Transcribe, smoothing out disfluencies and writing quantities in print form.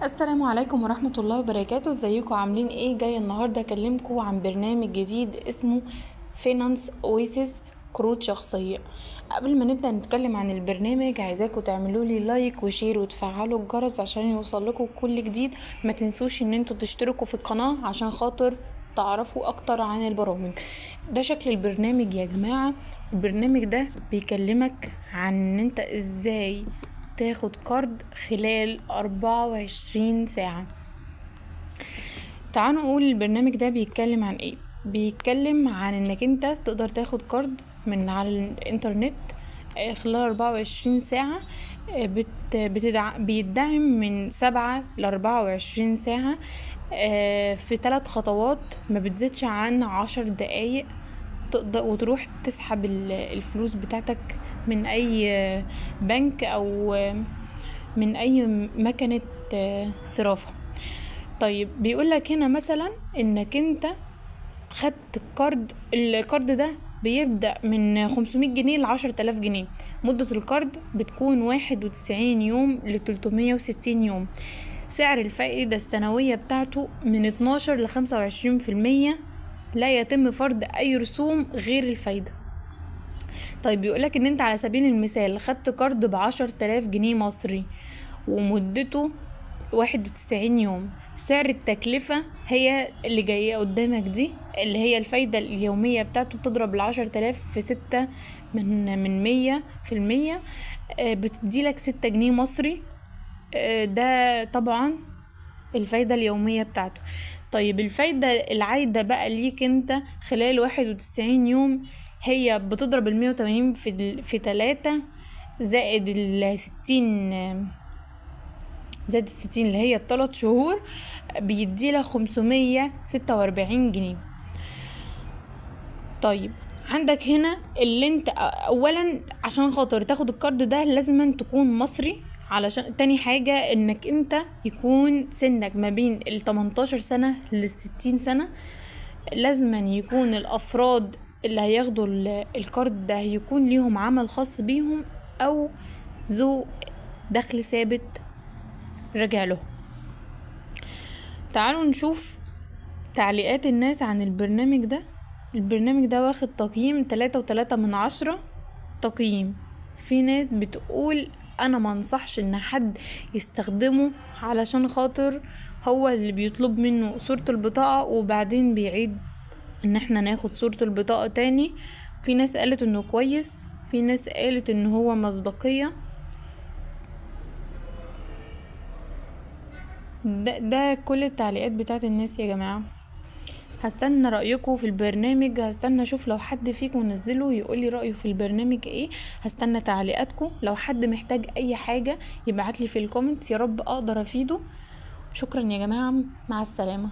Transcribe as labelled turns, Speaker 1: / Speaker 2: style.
Speaker 1: السلام عليكم ورحمة الله وبركاته. ازيكم عاملين ايه؟ جاي النهاردة اكلمكم عن برنامج جديد اسمه فينانس اويسيس كروت شخصية. قبل ما نبدأ نتكلم عن البرنامج عايزاكم تعملوا لي لايك وشير وتفعلوا الجرس عشان يوصل لكم كل جديد. ما تنسوش ان انتوا تشتركوا في القناة عشان خاطر تعرفوا اكتر عن البرامج. ده شكل البرنامج يا جماعة. البرنامج ده بيكلمك عن ان انت ازاي تاخد كارد خلال 24 ساعة. تعالوا نقول البرنامج ده بيتكلم عن ايه. بيتكلم عن انك انت تقدر تاخد كارد من على الانترنت خلال 24 ساعة. بيدعم من 7 ل 24 ساعة في 3 خطوات ما بتزيدش عن 10 دقايق. تقدر وتروح تسحب الفلوس بتاعتك من اي بنك او من اي مكنة صرافة. طيب بيقولك هنا مثلا انك انت خدت الكارد ده بيبدأ من 500 جنيه ل 10,000 جنيه. مدة الكارد بتكون 91 يوم ل 360 يوم. سعر الفائدة السنوية بتاعته من 12 ل 25%. لا يتم فرض اي رسوم غير الفايدة. طيب بيقولك ان انت على سبيل المثال خدت كارد ب10,000 جنيه مصري ومدته 91 يوم. سعر التكلفة هي اللي جاية قدامك دي، اللي هي الفايدة اليومية بتاعته بتضرب 10,000 في 6 من 100%. بتديلك 6 جنيه مصري. ده طبعا الفايدة اليومية بتاعته. طيب الفايدة العايدة بقى ليك انت خلال 91 يوم هي بتضرب 180 في 3 زائد 60 اللي هي 3 شهور، بيديلك 546 جنيه. طيب عندك هنا اللي انت اولا عشان خاطر تاخد الكارد ده لازم تكون مصري. علشان تاني حاجة انك انت يكون سنك ما بين 18 سنة ل 60 سنة. لازم يكون الافراد اللي هياخدوا الكارد ده يكون ليهم عمل خاص بيهم او ذو دخل ثابت راجع له. تعالوا نشوف تعليقات الناس عن البرنامج ده. البرنامج ده واخد تقييم 3.3 تقييم. في ناس بتقول انا ما انصحش ان حد يستخدمه علشان خاطر هو اللي بيطلب منه صورة البطاقة وبعدين بيعيد ان احنا ناخد صورة البطاقة تاني. في ناس قالت انه كويس، في ناس قالت انه هو مصداقية. ده كل التعليقات بتاعت الناس يا جماعة. هستنى رأيكم في البرنامج، هستنى اشوف لو حد فيكم نزله يقولي رأيه في البرنامج ايه. هستنى تعليقاتكم. لو حد محتاج اي حاجة يبعتلي في الكومنت، يا رب اقدر افيده. شكرا يا جماعة، مع السلامة.